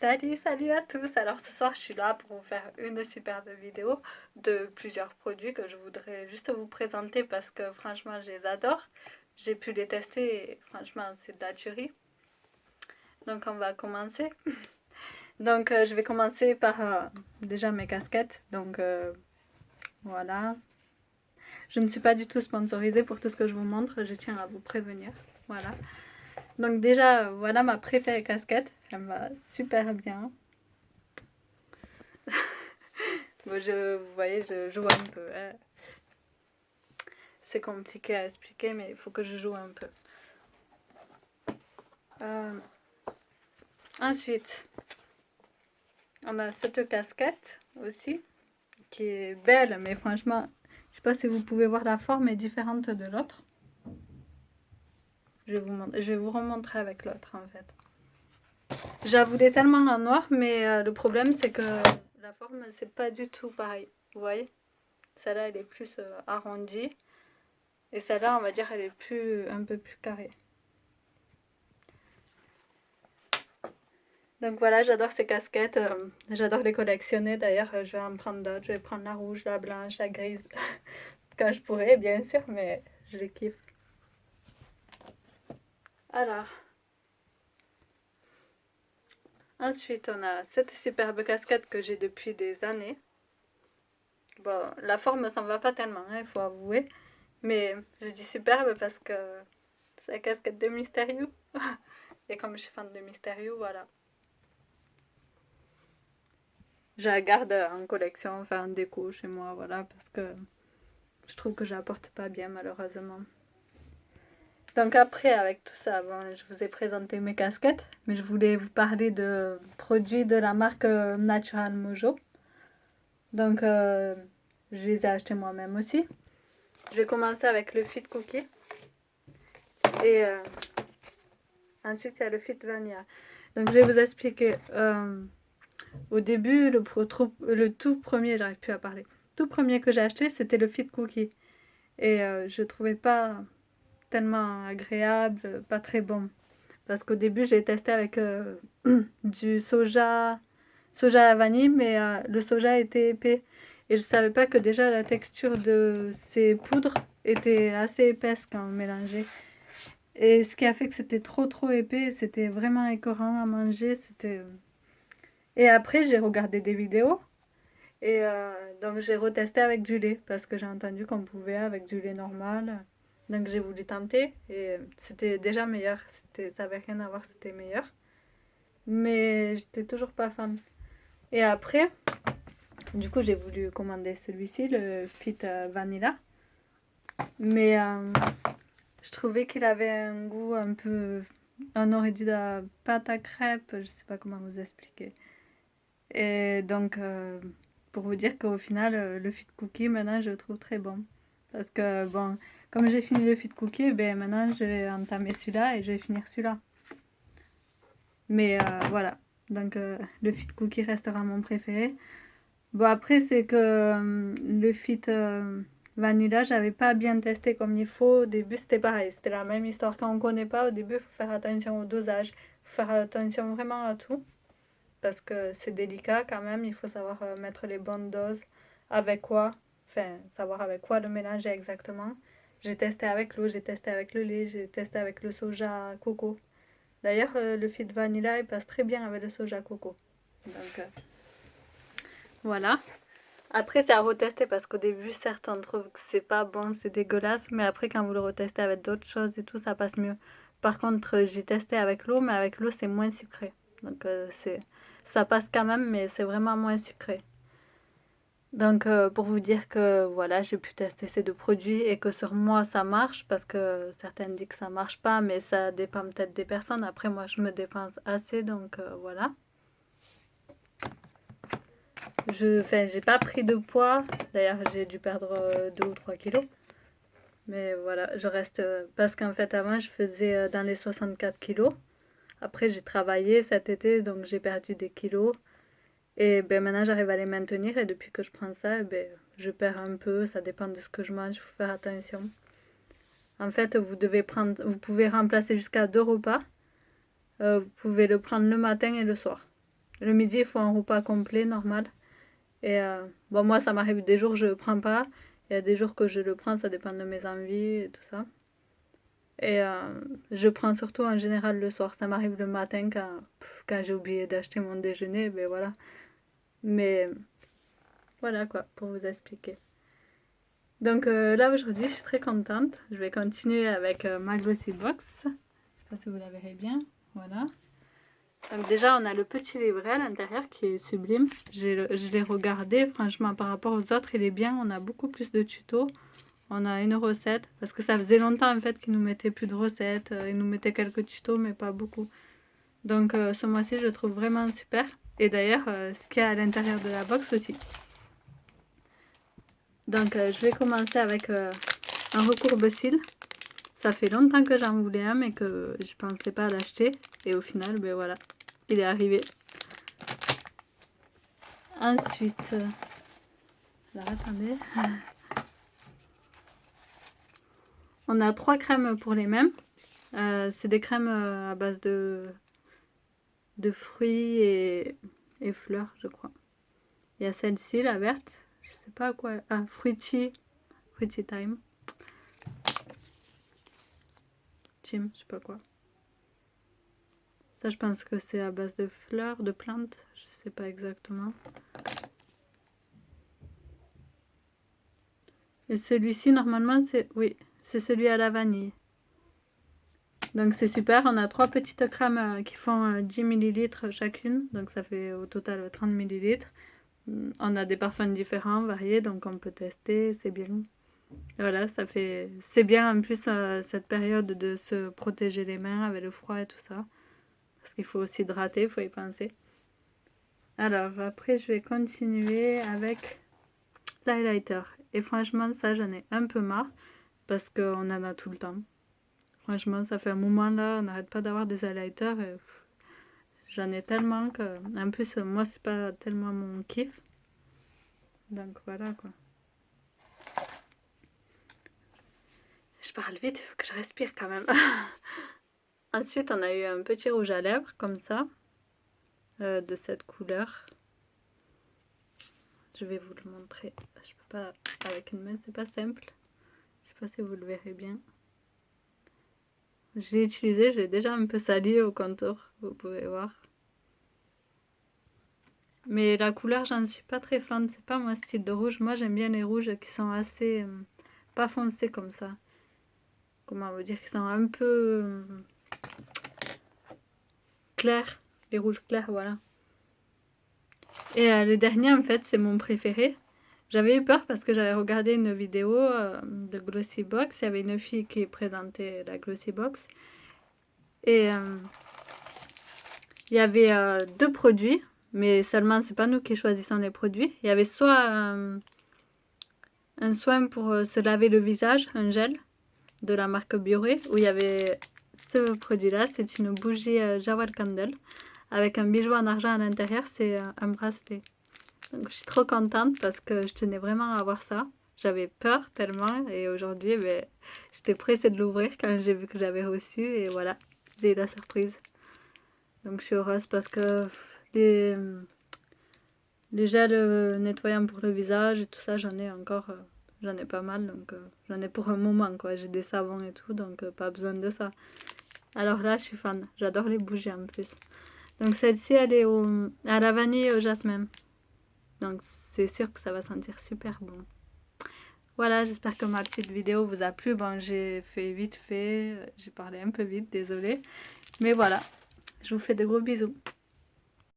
Salut à tous. Alors ce soir, je suis là pour vous faire une superbe vidéo de plusieurs produits que je voudrais juste vous présenter parce que franchement, je les adore. J'ai pu les tester et franchement, c'est de la tuerie. Donc on va commencer. Donc je vais commencer par déjà mes casquettes. Donc voilà. Je ne suis pas du tout sponsorisée pour tout ce que je vous montre. Je tiens à vous prévenir. Voilà. Donc déjà, voilà ma préférée casquette. Elle me va super bien. Bon, vous voyez, je joue un peu. Hein. C'est compliqué à expliquer, mais il faut que je joue un peu. Euh, Ensuite, on a cette casquette aussi, qui est belle, mais franchement, je sais pas si vous pouvez voir la forme est différente de l'autre. Je vais vous remontrer avec l'autre en fait. Je la voulais tellement en noir, mais le problème c'est que la forme c'est pas du tout pareil. Vous voyez, celle-là elle est plus arrondie et celle-là on va dire elle est un peu plus carrée. Donc voilà, j'adore ces casquettes, j'adore les collectionner. D'ailleurs, je vais en prendre d'autres. Je vais prendre la rouge, la blanche, la grise, quand je pourrai, bien sûr, mais je les kiffe. Alors, ensuite, on a cette superbe casquette que j'ai depuis des années. Bon, la forme, ça me va pas tellement, il faut avouer. Mais je dis superbe parce que c'est la casquette de Mysterio. Et comme je suis fan de Mysterio, voilà. Je la garde en collection, enfin en déco chez moi, voilà, parce que je trouve que je la porte pas bien, malheureusement. Donc après, avec tout ça, bon, je vous ai présenté mes casquettes, mais je voulais vous parler de produits de la marque Natural Mojo. Donc, je les ai achetés moi-même aussi. Je vais commencer avec le Fit Cookie. Et ensuite, il y a le Fit Vanilla. Donc, je vais vous expliquer. Au début, le tout premier, j'arrive plus à parler. Tout premier que j'ai acheté, c'était le Fit Cookie. Et je trouvais pas tellement agréable, pas très bon. Parce qu'au début, j'ai testé avec du soja à la vanille, mais le soja était épais. Et je savais pas que déjà la texture de ces poudres était assez épaisse quand mélangée. Et ce qui a fait que c'était trop épais, c'était vraiment écœurant à manger. Et après, j'ai regardé des vidéos. Et donc j'ai retesté avec du lait parce que j'ai entendu qu'on pouvait avec du lait normal. Donc j'ai voulu tenter et c'était déjà meilleur. Ça avait rien à voir, c'était meilleur. Mais j'étais toujours pas fan. Et après, du coup, j'ai voulu commander celui-ci, le Fit Vanilla. Mais je trouvais qu'il avait un goût un peu. On aurait dit de la pâte à crêpes, je sais pas comment vous expliquer. Et donc, pour vous dire qu'au final, le Fit Cookie, maintenant, je le trouve très bon. Parce que, bon, comme j'ai fini le Fit Cookie, ben maintenant, je vais entamer celui-là et je vais finir celui-là. Mais voilà. Donc, le Fit Cookie restera mon préféré. Bon, après, c'est que le Fit Vanilla, j'avais pas bien testé comme il faut. Au début, c'était pareil. C'était la même histoire. Quand on connaît pas, au début, il faut faire attention au dosage. Il faut faire attention vraiment à tout. Parce que c'est délicat quand même. Il faut savoir mettre les bonnes doses. Avec quoi. Enfin, savoir avec quoi le mélanger exactement. J'ai testé avec l'eau, j'ai testé avec le lait, j'ai testé avec le soja coco. D'ailleurs, le Fit Vanilla, il passe très bien avec le soja coco. Donc, voilà. Après, c'est à retester parce qu'au début, certains trouvent que c'est pas bon, c'est dégueulasse. Mais après, quand vous le retestez avec d'autres choses et tout, ça passe mieux. Par contre, j'ai testé avec l'eau, mais avec l'eau, c'est moins sucré. Donc, ça passe quand même, mais c'est vraiment moins sucré. Donc, pour vous dire que voilà, j'ai pu tester ces deux produits et que sur moi, ça marche parce que certains disent que ça marche pas, mais ça dépend peut-être des personnes. Après, moi, je me dépense assez, donc voilà. J'ai pas pris de poids. D'ailleurs, j'ai dû perdre 2 ou 3 kilos. Mais voilà, je reste. Parce qu'en fait, avant, je faisais dans les 64 kilos. Après, j'ai travaillé cet été, donc j'ai perdu des kilos. Et ben, maintenant, j'arrive à les maintenir. Et depuis que je prends ça, eh ben, je perds un peu. Ça dépend de ce que je mange. Il faut faire attention. En fait, vous pouvez remplacer jusqu'à 2 repas. Vous pouvez le prendre le matin et le soir. Le midi, il faut un repas complet, normal. Et bon, moi, ça m'arrive des jours, je le prends pas. Il y a des jours que je le prends, ça dépend de mes envies et tout ça. Et je prends surtout en général le soir. Ça m'arrive le matin quand j'ai oublié d'acheter mon déjeuner, ben voilà. Mais voilà quoi, pour vous expliquer. Donc là aujourd'hui, je suis très contente. Je vais continuer avec ma Glossy Box. Je sais pas si vous la verrez bien. Voilà. Donc déjà, on a le petit livret à l'intérieur qui est sublime. Je l'ai regardé, franchement, par rapport aux autres, il est bien. On a beaucoup plus de tutos. On a une recette, parce que ça faisait longtemps en fait qu'ils nous mettaient plus de recettes. Ils nous mettaient quelques tutos, mais pas beaucoup. Donc ce mois-ci, je le trouve vraiment super. Et d'ailleurs, ce qu'il y a à l'intérieur de la box aussi. Donc je vais commencer avec un recourbe-cils. Ça fait longtemps que j'en voulais un, mais que je pensais pas l'acheter. Et au final, ben voilà, il est arrivé. Ensuite, alors attendez. On a 3 crèmes pour les mêmes. C'est des crèmes à base de fruits et fleurs, je crois. Il y a celle-ci, la verte. Je sais pas quoi. Ah, Fruity Time. Tim, je sais pas quoi. Ça, je pense que c'est à base de fleurs, de plantes. Je sais pas exactement. Et celui-ci, normalement, c'est... Oui, c'est celui à la vanille. Donc c'est super, on a 3 petites crèmes qui font 10 ml chacune, donc ça fait au total 30 ml. On a des parfums différents, variés, donc on peut tester, c'est bien. Et voilà, ça fait... C'est bien en plus cette période de se protéger les mains avec le froid et tout ça. Parce qu'il faut s'hydrater, il faut y penser. Alors après je vais continuer avec l'highlighter. Et franchement ça j'en ai un peu marre parce qu'on en a tout le temps. Franchement, ça fait un moment là, on n'arrête pas d'avoir des highlighters. J'en ai tellement que. En plus, moi, c'est pas tellement mon kiff. Donc voilà quoi. Je parle vite, il faut que je respire quand même. Ensuite, on a eu un petit rouge à lèvres comme ça, de cette couleur. Je vais vous le montrer. Je peux pas avec une main, c'est pas simple. Je sais pas si vous le verrez bien. Je l'ai utilisé, j'ai déjà un peu sali au contour, vous pouvez voir. Mais la couleur, j'en suis pas très fan, c'est pas mon style de rouge. Moi, j'aime bien les rouges qui sont assez pas foncés comme ça. Comment vous dire, qui sont un peu clairs, les rouges clairs, voilà. Et le dernier, en fait, c'est mon préféré. J'avais eu peur parce que j'avais regardé une vidéo de Glossy Box. Il y avait une fille qui présentait la Glossy Box. Et il y avait 2 produits, mais seulement c'est pas nous qui choisissons les produits. Il y avait soit un soin pour se laver le visage, un gel de la marque Bioré, où il y avait ce produit-là. C'est une bougie Jawar Candle avec un bijou en argent à l'intérieur. C'est un bracelet. Donc je suis trop contente parce que je tenais vraiment à avoir ça. J'avais peur tellement et aujourd'hui ben, j'étais pressée de l'ouvrir quand j'ai vu que j'avais reçu et voilà, j'ai eu la surprise. Donc je suis heureuse parce que les gels nettoyants pour le visage et tout ça, j'en ai encore, j'en ai pas mal, donc j'en ai pour un moment quoi. J'ai des savons et tout, donc pas besoin de ça. Alors là, je suis fan, j'adore les bougies en plus. Donc celle-ci, elle est à la vanille et au jasmin. Donc c'est sûr que ça va sentir super bon. Voilà, j'espère que ma petite vidéo vous a plu. Bon, j'ai fait vite fait, j'ai parlé un peu vite, désolée. Mais voilà, je vous fais de gros bisous.